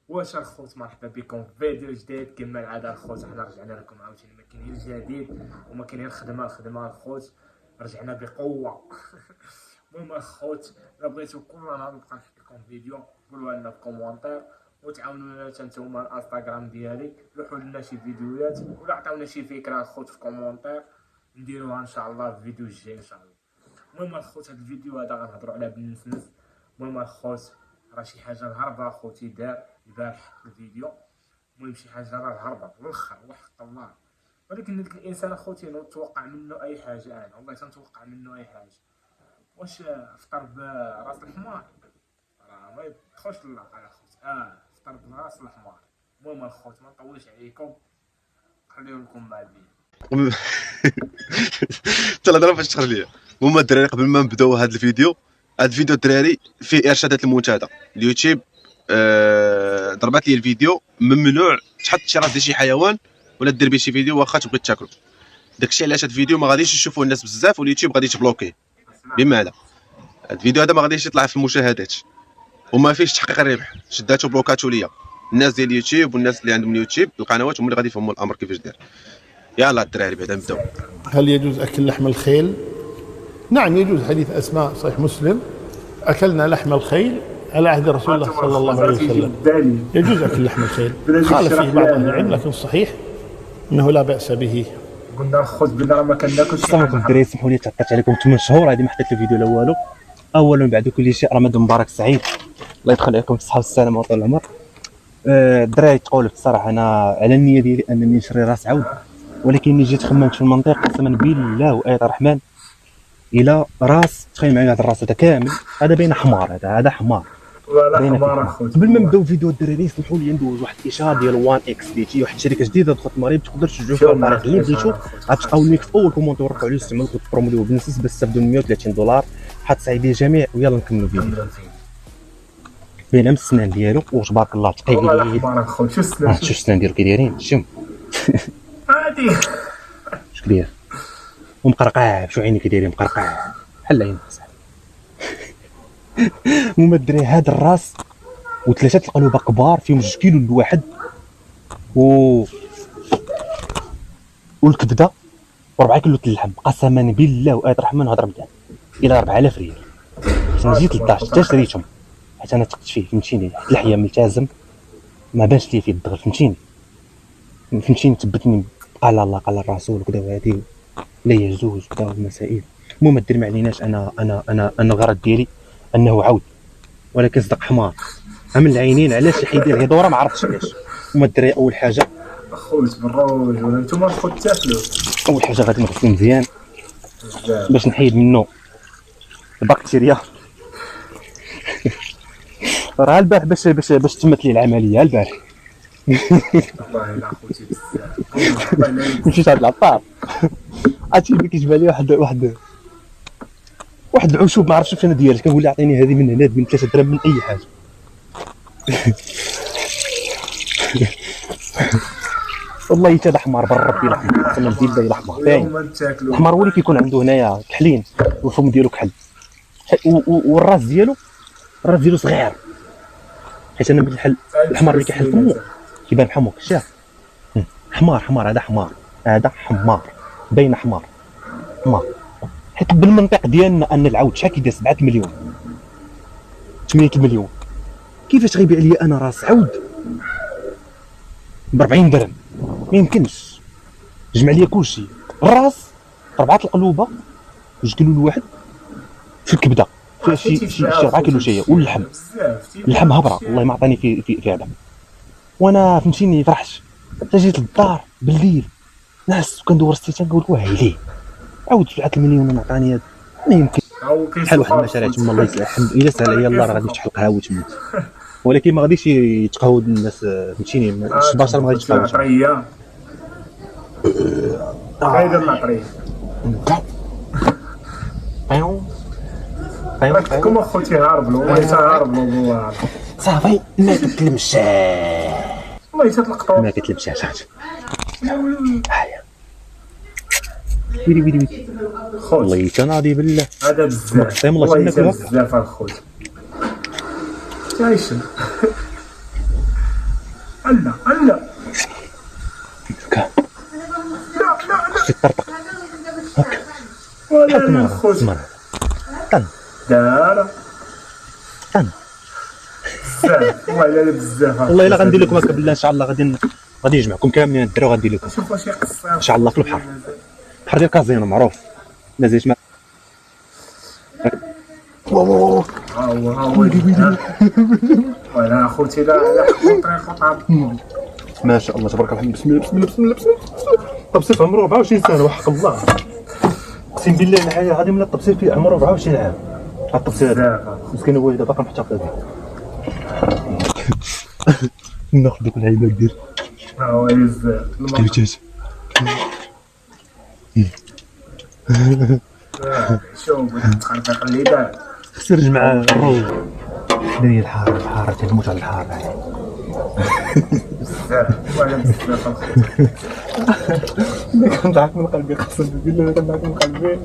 واش الخوت مرحبا بكم في فيديو جديد كما العاده الخوت. حنا رجعنا لكم عاوتاني، ما كاين غير الجديد وما كاين غير الخدمه الخوت، رجعنا بقوه. المهم الخوت، الا بغيتو كل نهار نبقى نحط لكم فيديو قولوا لنا في كومونتير، وتعاونونا حتى نتوما الانستغرام ديالي، لوحوا لنا شي فيديوهات ولا عطاونا شي فكره الخوت في كومونتير نديروها ان شاء الله في الفيديو الجاي ان شاء الله. المهم الخوت، هذا الفيديو هذا غنهضروا على بالنسنس. المهم الخوت، راه شي حاجه الهربه اخوتي دار البارح في الفيديو. المهم شي حاجه راه الهربه والاخر وحق الله، ولكن ديك الانسان اخوتي نتوقع منه اي حاجه، انا والله تنتوقع منه اي حاجه. واش فطر براس الحمار؟ راه ما يدخلش للعقل اخوتي. فطر براس الحمار. المهم الخوت ما نطولش عليكم، خليو لكم مع الفيديو. حتى الهضره فاش تخرج ليا. هما الدراري قبل ما نبداو هذا الفيديو الدراري فيه ارشادات المنتدى اليوتيوب. ضربات لي الفيديو ممنوع تحط شي راس ديال شي حيوان ولا دير به شي فيديو واخا تبغي تاكلو. داكشي علاش هذا الفيديو ما غاديش يشوفوه الناس بزاف، واليوتيوب غادي تبلوكيه. بمعنى هذا الفيديو هذا ما غاديش يطلع في المشاهدات وما فيش تحقيق الربح، شداتو بلوكاتو ليا الناس ديال اليوتيوب والناس اللي عندهم اليوتيوب القنوات هما اللي غادي يفهموا الامر كيفاش داير. يلا الدراري بعدا نبداو. هل يجوز أكل لحم الخيل؟ نعم يجوز، حديث أسماء صحيح مسلم: أكلنا لحم الخيل على عهد رسول الله صلى الله عليه وسلم. يجوز أكل لحم الخيل، خالف فيه بعض أهل العلم لكن صحيح أنه لا بأس به. قلنا خذ بنا ما كناكلش. السلام عليكم الدراري، سمحوا لي تعطيت عليكم 8 شهور هذه ما حطيت الفيديو لا والو. اولا بعد كل شيء رمضان مبارك سعيد، الله يدخل عليكم بالصحه والسلامه وطول العمر. الدراري تقول بصراحه انا على النيه ديالي انني نشري راس عود، ولكن ملي جيت خممت في المنطق قسما بالله واية الرحمن الى راس، تخيل معايا هذا الراس هذا كامل، هذا بين حمار، هذا حمار ولا حمار اخوتي. قبل ما نبداو الفيديو الدراري سمحوا لي ندوز واحد الاشاره ديال 1 اكس بي تي، واحد الشركه جديده دخلت المغرب، تقدر تشجعوا فيها الطريق اللي بغيتو. غتلقاو اللينك في اول كومونتير ورفعوا عليه الاستعمال كود برومو بنسبه باش تستافدوا من $130. حط سعيد الجميع ويلا نكملوا الفيديو. بين السنان ديالو وتبارك الله تقيل. والله حمار اخوتي. شو السنان؟ شوف السنان ديالو كي دايرين، شوف عادي. شو كدير ومقرقع، شو عيني كي دايرين مقرقع بحال عينك صاحبي. هما الدراري هذا الراس وثلاثه القلوبه كبار فيهم 2 كيلو الواحد والكبده و4 كيلو اللحم. قسما بالله وآية الرحمن هضر مزيان الى 4000 ريال. حتى جيت للدار حتى شريتهم، حيت انا ثقت فيه فهمتيني، حيت اللحيه ملتزم ما بانش لي فيه الدغل فهمتيني، ثبتني قال الله قال الرسول وكذا وهذه لا يجوز كذا المسائل. المهم الدري ما عليناش. انا الغرض ديالي انه عود، ولكن صدق حمار من العينين. علاش يحيد لي دوره ما عرفتش علاش. هما الدري اول حاجه اخوت بالروج ولا نتوما الخوت تاكلوا. اول حاجه غادي نغسلو مزيان باش نحيد منه البكتيريا. راه البارح باش تمت لي العمليه البارح. والله الا اخوتي بزاف. مشيت عند العطار عرفتي اللي كيجبد لي واحد العشوب ما عرفتش انا ديالك، كنقول له عطيني هذه من هنا من 3 دراهم من اي حاجه. والله حتى حمار بالربي لا حمار، قسما بالله الا حمار باين. الحمار هو اللي كيكون عنده هنايا كحلين والفم ديالو كحل، والراس ديالو صغير، حيت انا من الحمار اللي كيحل فمو كيبان بحال هكا. شاف حمار هذا حمار باين حمار. حيت بالمنطق ديالنا ان العود شحال كيدير 7 مليون 8 مليون، كيفاش غيبيع لي انا راس عود ب 40 درهم؟ ما يمكنش. جمع لي كلشي، الراس 4 القلوبه 2 كيلو الواحد، في الكبده فيها شي 4 كيلو شويه، واللحم هبره والله ما عطاني في هذا. وانا فهمتيني فرحت حتى جيت للدار بالليل ناس كندور السيتان نقول ويلي عاود 7 مليون انا عطاني هذا، ما يمكن. بحال واحد المشاريع تما الله يسلم الحمد الا سهل عليا الله راه غادي يفتح القهاوي تما، ولكن ما غاديش يتقهود الناس فهمتيني. البشر ما غاديش يتقهود. العطريه هايدا العطريه كما اخوتي هاربلو والله صافي ما كتلمش والله تتلقطوا ما كتلمش هايا ويلي خوت. والله تناضي بالله هذا بزاف والله بزاف الخوت تعيش. لا لا كا لا لا خصك تطرطق ولا لا خوت اسمر طن دار طن بزاف ولا بزاف والله الا غندير لكم هكا بالله ان شاء الله غادي نجمعكم كاملين الدرا وغندير لكم شوف واش يقصر ان شاء الله في البحر بحر ديال كازينو معروف نازل ما ها هو ولا خوتي لا حقوا طريق طاب ما شاء الله تبارك الرحمن بسم الله بسم الله بسم الله بسم الله التبسيط عمره 24 سنه وحق الله اقسم بالله الحياه هذه من التبسيط في عمره 24 عام هاد التبسيط هذا مسكين هو باقي محتفظ به ناخذ ديك العيبه كدير ها هو بزاف كيفاش شوف تخربق الليبان خسر مع الروز هي الحاره تنموت على الحاره بزاف ولا بزاف كنضحك من قلبي قسم بالله كنضحك من قلبي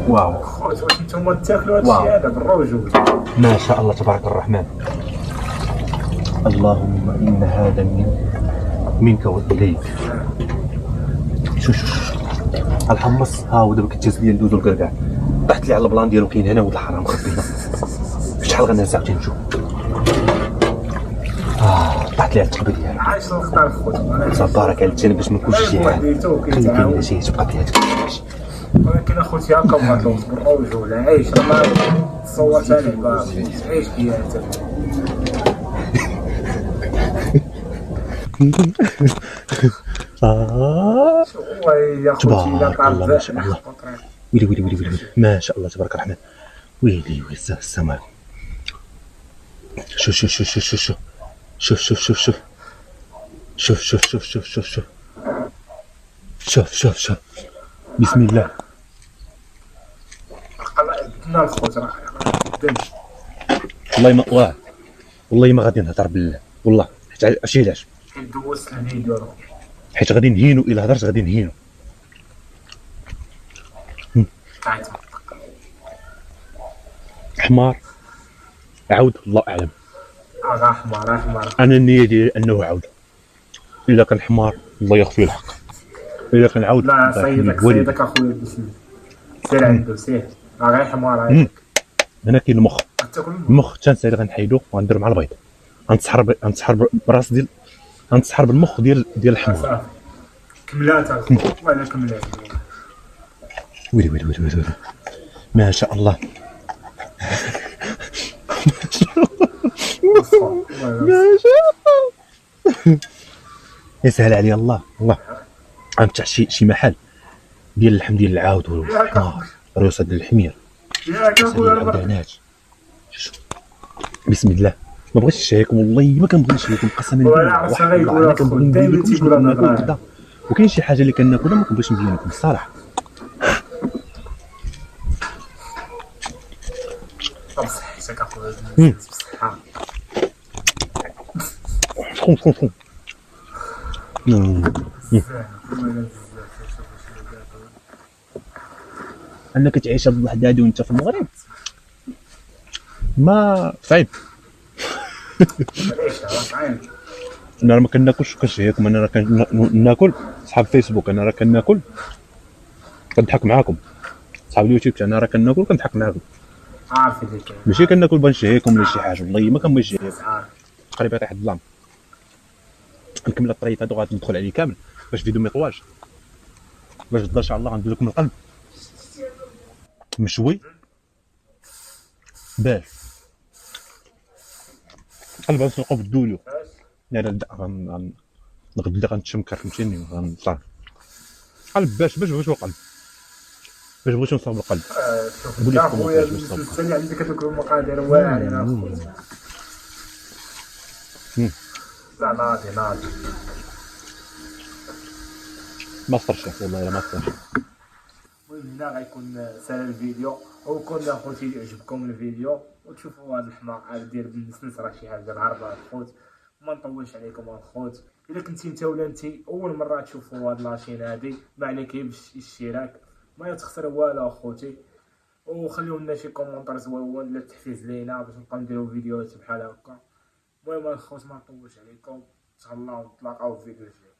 واو خوت واش نتوما تاكلوا هادشي هذا بالرجول ما شاء الله تبارك الرحمن اللهم إن هذا منك وإليك شوف الحمص ها هو دابا كيتجاز ليا اللوز والكركاع طحت لي على البلان ديالو كاين هنا ولد الحرام مخبينا شحال غنى ساعتين نشوف طحت لي على التقبه ديالو عايش الخطر خوت صبارك على الجانب باش ما نكونش شي حاجه خلي كاين شي تبقى بحياتك ولكن اخوتي هكا مطلوب بالرجول عيش راه ما تصورت عليه عيش حياتك والله يا خوتي الا تبارك الله ما شاء الله ويلي ما شاء الله تبارك الرحمن ويلي السماء شوف شوف شوف شوف شوف شوف شوف شوف شوف شوف شوف شوف شوف شوف شوف شوف شوف شوف بسم الله بدنا الخوت راه والله ما والله ما غادي نهضر بالله والله حيت عرفتي علاش دوزت الفيديو حيت غادي نهينو الا هضرت غادي نهينو حمار عاود الله اعلم حمار انا النيه ديالي انه عاود الا كان حمار الله يغفر الحق الا كان عاود لا صيدك اخويا بسم سير عنده سير غير حمار هنا كاين المخ تنسالي غنحيدو وغندير مع البيض غنتسحر براس ديال غنتسحر بالمخ ديال الحمار كملات ولا كملات ويلي ما شاء الله ما شاء الله يسهل علي الله غنفتح شي محل ديال اللحم ديال العاود والحمار ريوسه ديال الحمير العودانات بسم الله ما بغيتش نشهيكم والله ما كنبغي نشهيكم قسما بالله انا كنبغي نبين لكم شنو كناكل كذا وكاين شي حاجه اللي كناكلها ما كنبغيش نبين لكم الصراحه بصحتك اخويا بصحه شكون انك تعيش هاد الوحده هادي وانت في المغرب ما صعيب انا ما كناكلش كنشهيكم انا راه كناكل صحاب فيسبوك انا راه كناكل كنضحك معاكم صحاب اليوتيوب انا راه كناكل كنضحك معاكم عارف اللي كاين ماشي كناكل بنشهيكم ولا شي حاجه والله ما كنبغيش نشهيكم تقريبا يطيح الظلام نكمل الطريق هادو غادي ندخل عليه كامل باش الفيديو ما يطوالش باش ان شاء الله غندير لكم القلب مشوي باش قلب غنسلقو بالدولو لا غدا غنتشمكر فهمتيني غنطلع قلب باش هو قلب باش بغيتو نصاوب القلب قول لي خويا الثاني عندك هذوك المقادير واعرين اخويا لا ناضي ما صرش والله ما صرش المهم هنا غيكون سال الفيديو وكنا خوتي يعجبكم الفيديو وتشوفوا هذا الحمار عاد ديال بالنسنس راه شي حاجه العربه الخوت ما نطولش عليكم الخوت الا كنتي انت ولا انت اول مره تشوفوا هاد لاشين هادي ما عليك غير بالاشتراك ما تخسر والو اخوتي وخليو لنا شي كومونتير زويون ولا تحفيز لينا باش نبقاو نديرو فيديوهات بحال هكا. المهم الخوت ما نطولش عليكم، تهلاو نتلاقاو في فيديو جديد.